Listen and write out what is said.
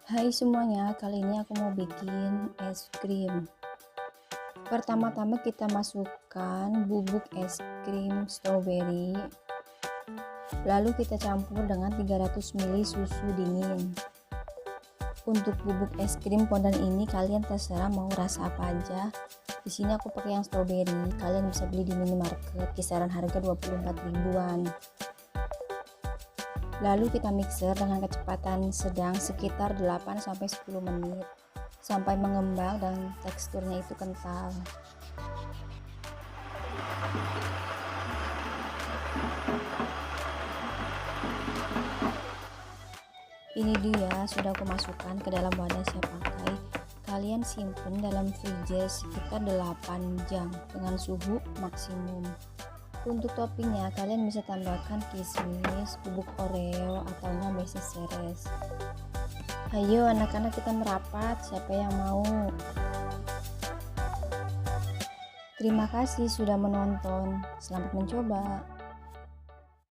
Hai semuanya, kali ini aku mau bikin es krim. Pertama-tama kita masukkan bubuk es krim strawberry, lalu kita campur dengan 300 ml susu dingin. Untuk bubuk es krim fondant ini kalian terserah mau rasa apa aja. Di sini aku pakai yang strawberry, kalian bisa beli di minimarket kisaran harga 24 ribuan. Lalu kita mixer dengan kecepatan sedang sekitar 8-10 menit sampai mengembang dan teksturnya itu kental. Ini dia sudah aku masukkan ke dalam wadah siap pakai. Kalian simpan dalam freezer sekitar 8 jam dengan suhu maksimum. Untuk toppingnya kalian bisa tambahkan kismis, bubuk oreo atau enggak meses seres. Ayo anak-anak kita merapat, siapa yang mau? Terima kasih sudah menonton, selamat mencoba.